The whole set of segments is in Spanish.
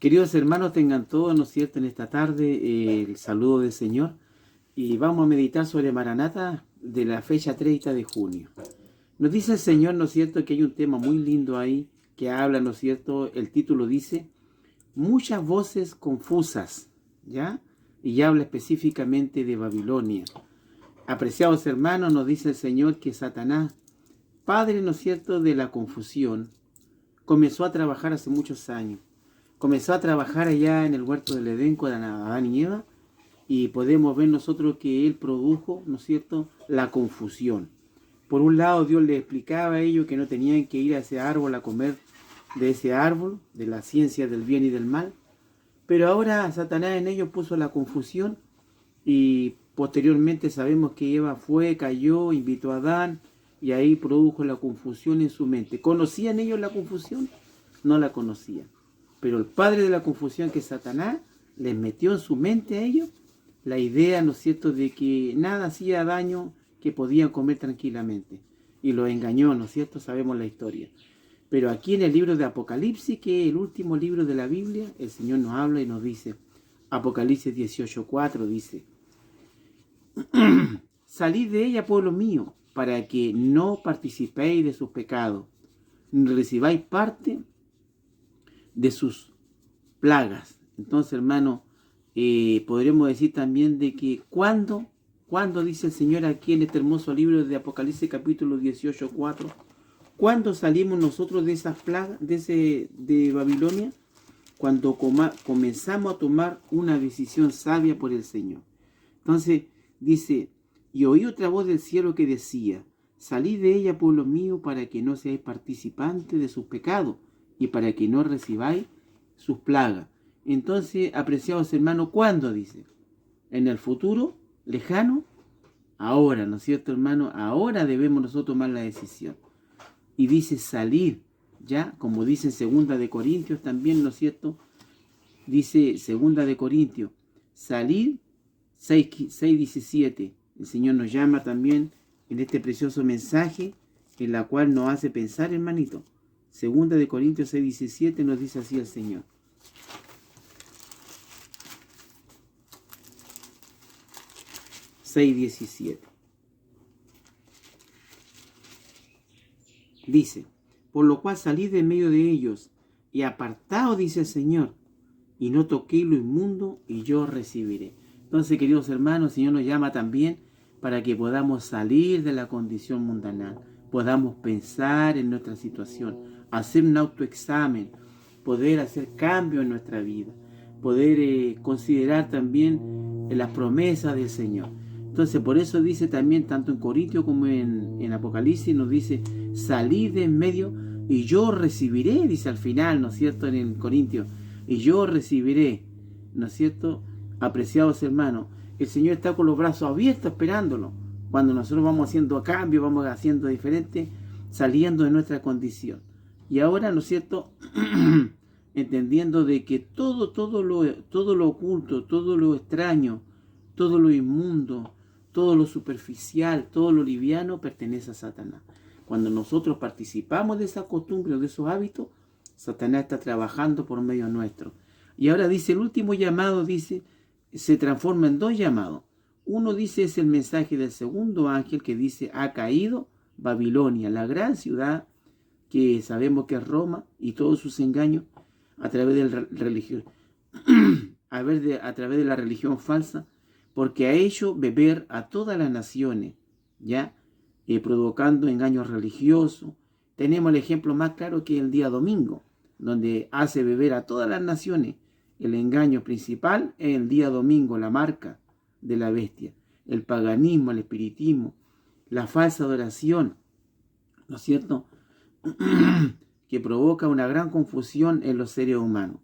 Queridos hermanos, tengan todos, ¿no es cierto?, en esta tarde el saludo del Señor y vamos a meditar sobre Maranata de la fecha 30 de junio. Nos dice el Señor, ¿no es cierto?, que hay un tema muy lindo ahí que habla, ¿no es cierto?, el título dice, muchas voces confusas, ¿ya? Y habla específicamente de Babilonia. Apreciados hermanos, nos dice el Señor que Satanás, padre, ¿no es cierto?, de la confusión, comenzó a trabajar hace muchos años. Comenzó a trabajar allá en el huerto del Edén con Adán y Eva, y podemos ver nosotros que él produjo, ¿no es cierto?, la confusión. Por un lado, Dios le explicaba a ellos que no tenían que ir a ese árbol a comer de ese árbol, de la ciencia del bien y del mal, pero ahora Satanás en ellos puso la confusión y posteriormente sabemos que Eva fue, cayó, invitó a Adán y ahí produjo la confusión en su mente. ¿Conocían ellos la confusión? No la conocían. Pero el padre de la confusión, que es Satanás, les metió en su mente a ellos la idea, ¿no es cierto?, de que nada hacía daño, que podían comer tranquilamente. Y los engañó, ¿no es cierto? Sabemos la historia. Pero aquí en el libro de Apocalipsis, que es el último libro de la Biblia, el Señor nos habla y nos dice, Apocalipsis 18:4 dice, salid de ella, pueblo mío, para que no participéis de sus pecados, ni recibáis parte de sus plagas. Entonces, hermano, podremos decir también de que cuando dice el Señor aquí en este hermoso libro de Apocalipsis capítulo 18:4, ¿cuándo salimos nosotros de esas plagas, de Babilonia? Cuando comenzamos a tomar una decisión sabia por el Señor. Entonces dice, y oí otra voz del cielo que decía, salid de ella, pueblo mío, para que no seáis participantes de sus pecados y para que no recibáis sus plagas. Entonces, apreciados hermanos, ¿cuándo dice? ¿En el futuro lejano? Ahora, ¿no es cierto, hermano? Ahora debemos nosotros tomar la decisión. Y dice salir, ¿ya? Como dice en Segunda de Corintios también, ¿no es cierto? Dice Segunda de Corintios, salir 6:17. El Señor nos llama también en este precioso mensaje, en la cual nos hace pensar, hermanito. Segunda de Corintios 6:17 nos dice así el Señor. Dice, por lo cual salid de medio de ellos y apartaos, dice el Señor, y no toquéis lo inmundo y yo recibiré. Entonces, queridos hermanos, el Señor nos llama también para que podamos salir de la condición mundanal, podamos pensar en nuestra situación, hacer un autoexamen, poder hacer cambios en nuestra vida, poder considerar también las promesas del Señor. Entonces, por eso dice también, tanto en Corintios como en Apocalipsis, nos dice, salid de en medio y yo recibiré, dice al final, ¿no es cierto?, en el Corintios, y yo recibiré, ¿no es cierto? Apreciados hermanos, el Señor está con los brazos abiertos esperándolo. Cuando nosotros vamos haciendo cambios, vamos haciendo diferente, saliendo de nuestra condición. Y ahora, ¿no es cierto?, entendiendo de que todo lo oculto, todo lo extraño, todo lo inmundo, todo lo superficial, todo lo liviano pertenece a Satanás. Cuando nosotros participamos de esa costumbre o de esos hábitos, Satanás está trabajando por medio nuestro. Y ahora dice, el último llamado, dice, se transforma en dos llamados. Uno dice, es el mensaje del segundo ángel que dice, ha caído Babilonia, la gran ciudad que sabemos que es Roma y todos sus engaños a través de la religión, a través de la religión falsa, porque ha hecho beber a todas las naciones, ¿ya? Provocando engaños religiosos. Tenemos el ejemplo más claro que el día domingo, donde hace beber a todas las naciones. El engaño principal es el día domingo, la marca de la bestia, el paganismo, el espiritismo, la falsa adoración, ¿no es cierto?, que provoca una gran confusión en los seres humanos.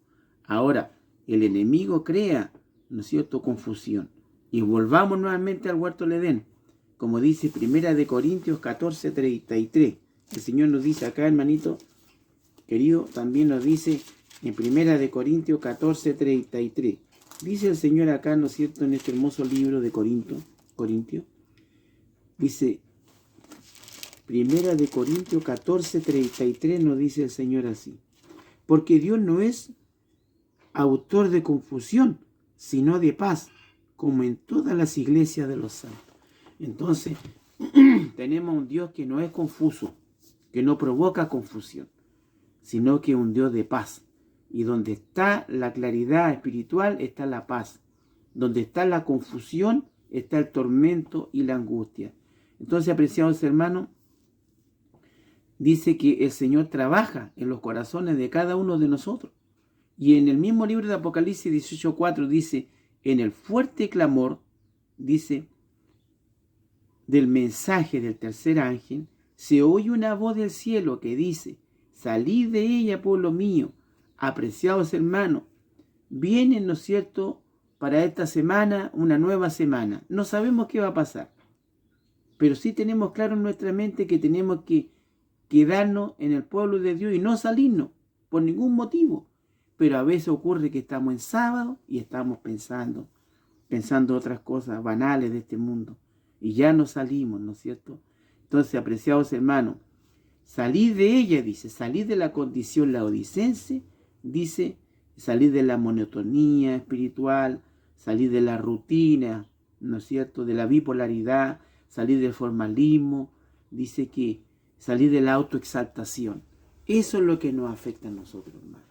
Ahora, el enemigo crea, ¿no es cierto?, confusión. Y volvamos nuevamente al huerto del Edén, como dice Primera de Corintios 14:33. El Señor nos dice acá, hermanito querido, también nos dice en Primera de Corintios 14:33. Dice el Señor acá, ¿no es cierto?, en este hermoso libro de Corintios. Dice, Primera de Corintios 14:33 nos dice el Señor así. Porque Dios no es autor de confusión, sino de paz, como en todas las iglesias de los santos. Entonces, tenemos un Dios que no es confuso, que no provoca confusión, sino que es un Dios de paz. Y donde está la claridad espiritual está la paz. Donde está la confusión está el tormento y la angustia. Entonces, apreciados hermanos, dice que el Señor trabaja en los corazones de cada uno de nosotros. Y en el mismo libro de Apocalipsis 18:4 dice, en el fuerte clamor, dice, del mensaje del tercer ángel, se oye una voz del cielo que dice, salid de ella, pueblo mío, apreciados hermanos, viene, ¿no es cierto?, para esta semana, una nueva semana. No sabemos qué va a pasar, pero sí tenemos claro en nuestra mente que tenemos que quedarnos en el pueblo de Dios y no salirnos por ningún motivo. Pero a veces ocurre que estamos en sábado y estamos pensando otras cosas banales de este mundo. Y ya no salimos, ¿no es cierto? Entonces, apreciados hermanos, salid de ella, dice, salid de la condición laodicense, dice, salid de la monotonía espiritual, salid de la rutina, ¿no es cierto?, de la bipolaridad, salid del formalismo, dice que salid de la autoexaltación. Eso es lo que nos afecta a nosotros, hermanos.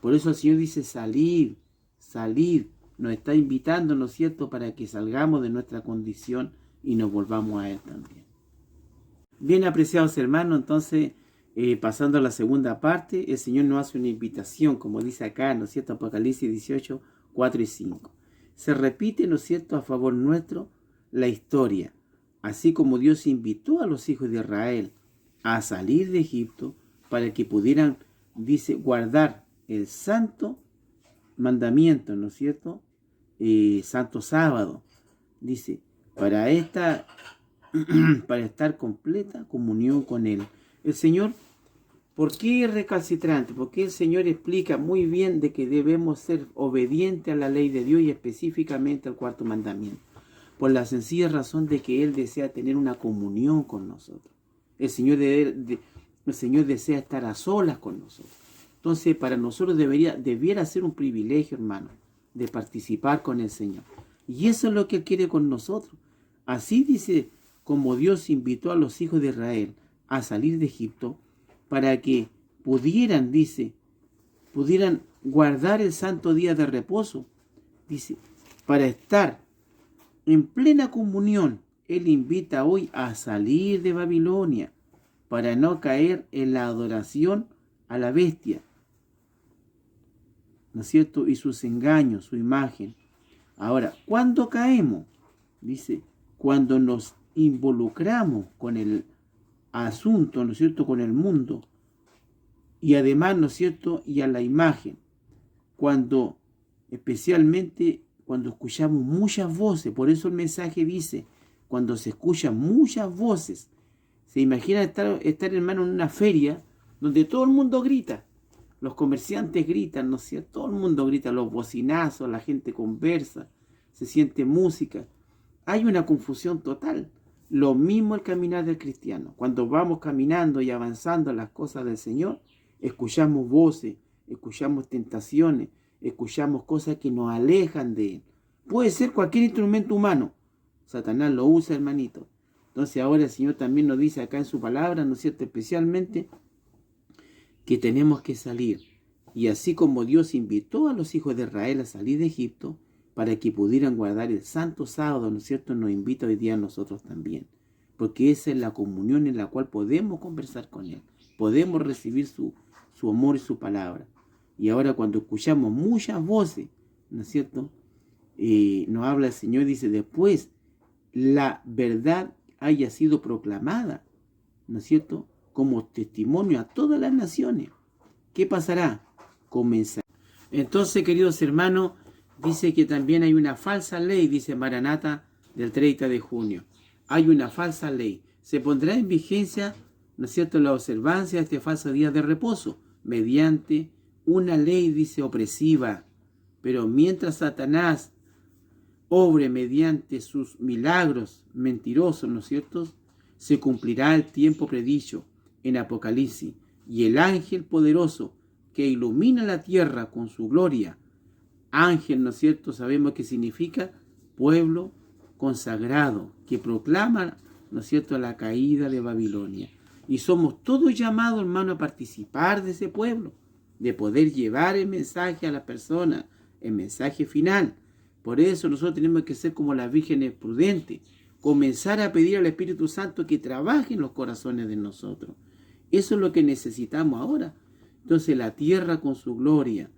Por eso el Señor dice, salid, salid, nos está invitando, ¿no es cierto?, para que salgamos de nuestra condición y nos volvamos a Él también. Bien, apreciados hermanos, entonces, pasando a la segunda parte, el Señor nos hace una invitación, como dice acá, ¿no es cierto?, Apocalipsis 18, 4 y 5. Se repite, ¿no es cierto?, a favor nuestro la historia, así como Dios invitó a los hijos de Israel a salir de Egipto para que pudieran, dice, guardar el santo mandamiento, ¿no es cierto?, santo sábado, dice, para estar completa comunión con Él. El Señor, ¿por qué es recalcitrante? Porque el Señor explica muy bien de que debemos ser obedientes a la ley de Dios y específicamente al cuarto mandamiento. Por la sencilla razón de que Él desea tener una comunión con nosotros. El Señor desea estar a solas con nosotros. Entonces, para nosotros debiera ser un privilegio, hermano, de participar con el Señor. Y eso es lo que Él quiere con nosotros. Así dice, como Dios invitó a los hijos de Israel a salir de Egipto, para que pudieran guardar el santo día de reposo, dice, para estar en plena comunión. Él invita hoy a salir de Babilonia, para no caer en la adoración a la bestia, ¿no es cierto?, y sus engaños, su imagen. Ahora, ¿cuándo caemos? Dice, cuando nos involucramos con el asunto, ¿no es cierto?, con el mundo, y además, ¿no es cierto?, y a la imagen, especialmente cuando escuchamos muchas voces. Por eso el mensaje dice, cuando se escuchan muchas voces. Se imagina estar, hermano, en una feria donde todo el mundo grita. Los comerciantes gritan, ¿no es cierto? Todo el mundo grita, los bocinazos, la gente conversa, se siente música. Hay una confusión total. Lo mismo el caminar del cristiano. Cuando vamos caminando y avanzando en las cosas del Señor, escuchamos voces, escuchamos tentaciones, escuchamos cosas que nos alejan de Él. Puede ser cualquier instrumento humano. Satanás lo usa, hermanito. Entonces ahora el Señor también nos dice acá en su palabra, ¿no es cierto?, especialmente que tenemos que salir. Y así como Dios invitó a los hijos de Israel a salir de Egipto para que pudieran guardar el santo sábado, ¿no es cierto?, nos invita hoy día a nosotros también. Porque esa es la comunión en la cual podemos conversar con Él. Podemos recibir su amor y su palabra. Y ahora cuando escuchamos muchas voces, ¿no es cierto?, nos habla el Señor, dice, después la verdad haya sido proclamada, ¿no es cierto?, como testimonio a todas las naciones. ¿Qué pasará? Comenzará. Entonces, queridos hermanos, dice que también hay una falsa ley, dice Maranata del 30 de junio. Hay una falsa ley. Se pondrá en vigencia, ¿no es cierto?, la observancia de este falso día de reposo, mediante una ley, dice, opresiva. Pero mientras Satanás obre mediante sus milagros mentirosos, ¿no es cierto?, se cumplirá el tiempo predicho en Apocalipsis, y el ángel poderoso que ilumina la tierra con su gloria Ángel, ¿no es cierto? Sabemos que significa pueblo consagrado, que proclama, ¿no es cierto?, la caída de Babilonia. Y somos todos llamados, hermano, a participar de ese pueblo, de poder llevar el mensaje a las personas, el mensaje final. Por eso nosotros tenemos que ser como las vírgenes prudentes, comenzar a pedir al Espíritu Santo que trabaje en los corazones de nosotros. Eso es lo que necesitamos ahora. Entonces la tierra con su gloria.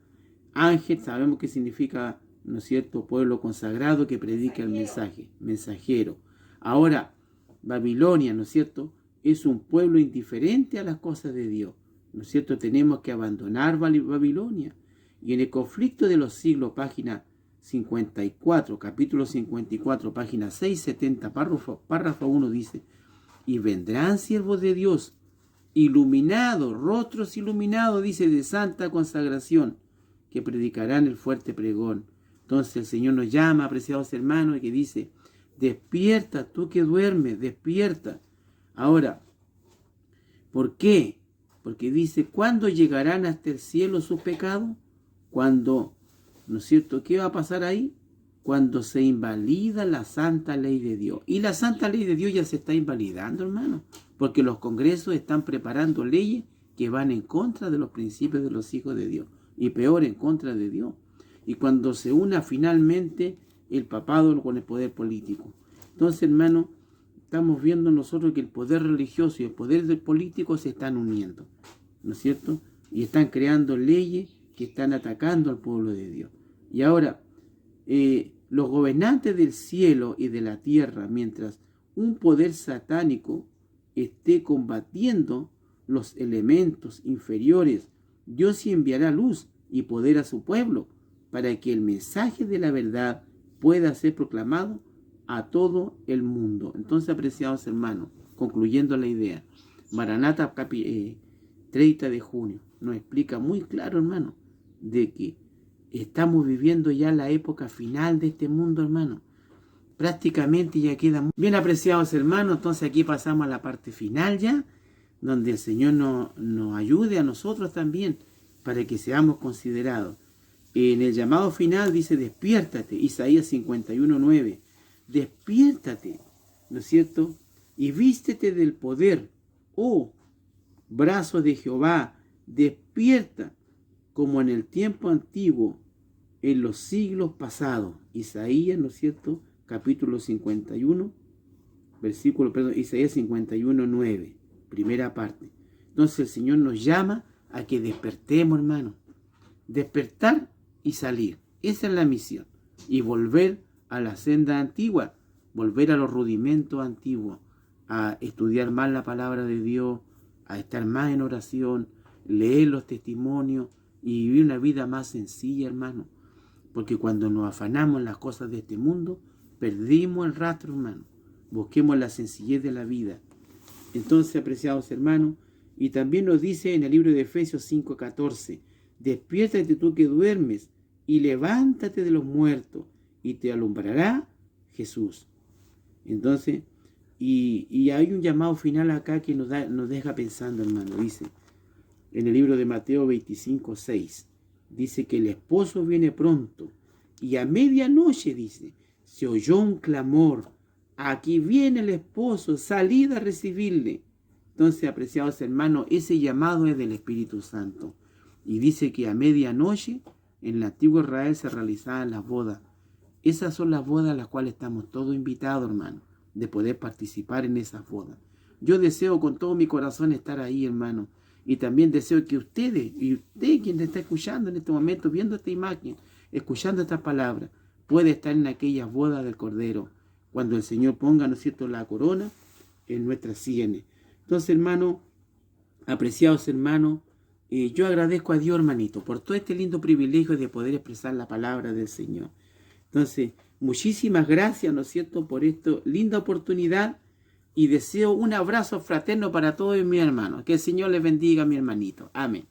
Ángel, sabemos que significa, ¿no es cierto?, pueblo consagrado que predica el mensaje, mensajero. Ahora, Babilonia, ¿no es cierto?, es un pueblo indiferente a las cosas de Dios, ¿no es cierto? Tenemos que abandonar Babilonia. Y en el conflicto de los siglos, página 54, capítulo 54, página 670, párrafo 1 dice: y vendrán siervos de Dios, iluminados, rostros iluminados, dice, de santa consagración, que predicarán el fuerte pregón. Entonces el Señor nos llama, apreciados hermanos, y que dice: despierta, tú que duermes, despierta. Ahora, ¿por qué? Porque dice: ¿cuándo llegarán hasta el cielo sus pecados? Cuando, ¿no es cierto? ¿Qué va a pasar ahí? Cuando se invalida la santa ley de Dios. Y la santa ley de Dios ya se está invalidando, hermano, porque los congresos están preparando leyes que van en contra de los principios de los hijos de Dios, y peor, en contra de Dios. Y cuando se una finalmente el papado con el poder político. Entonces, hermano, estamos viendo nosotros que el poder religioso y el poder del político se están uniendo, ¿no es cierto? Y están creando leyes que están atacando al pueblo de Dios. Y ahora, los gobernantes del cielo y de la tierra, mientras un poder satánico esté combatiendo los elementos inferiores, Dios sí enviará luz y poder a su pueblo para que el mensaje de la verdad pueda ser proclamado a todo el mundo. Entonces, apreciados hermanos, concluyendo la idea, Maranata 30 de junio nos explica muy claro, hermano, de que estamos viviendo ya la época final de este mundo, hermano. Prácticamente ya queda muy bien, apreciados hermanos. Entonces aquí pasamos a la parte final ya, donde el Señor nos ayude a nosotros también para que seamos considerados. En el llamado final dice: despiértate, Isaías 51:9. Despiértate, ¿no es cierto? Y vístete del poder, oh brazo de Jehová, despierta como en el tiempo antiguo, en los siglos pasados. Isaías, ¿no es cierto?, capítulo 51, Isaías 51:9, primera parte. Entonces el Señor nos llama a que despertemos, hermano. Despertar y salir. Esa es la misión. Y volver a la senda antigua, volver a los rudimentos antiguos, a estudiar más la palabra de Dios, a estar más en oración, leer los testimonios y vivir una vida más sencilla, hermano. Porque cuando nos afanamos en las cosas de este mundo, perdimos el rastro, hermano. Busquemos la sencillez de la vida. Entonces, apreciados hermanos, y también nos dice en el libro de Efesios 5:14, despiértate tú que duermes y levántate de los muertos y te alumbrará Jesús. Entonces, y hay un llamado final acá que nos deja pensando, hermano. Dice, en el libro de Mateo 25:6, dice que el esposo viene pronto y a medianoche, dice, se oyó un clamor: aquí viene el esposo, salid a recibirle. Entonces, apreciados hermanos, ese llamado es del Espíritu Santo. Y dice que a medianoche en el antiguo Israel se realizaban las bodas. Esas son las bodas a las cuales estamos todos invitados, hermano, de poder participar en esas bodas. Yo deseo con todo mi corazón estar ahí, hermano. Y también deseo que ustedes, y usted quien está escuchando en este momento, viendo esta imagen, escuchando estas palabras, puede estar en aquellas bodas del Cordero, cuando el Señor ponga, ¿no es cierto?, la corona en nuestras sienes. Entonces, hermano, apreciados hermanos, yo agradezco a Dios, hermanito, por todo este lindo privilegio de poder expresar la palabra del Señor. Entonces, muchísimas gracias, ¿no es cierto?, por esta linda oportunidad, y deseo un abrazo fraterno para todos mis hermanos. Que el Señor les bendiga, mi hermanito. Amén.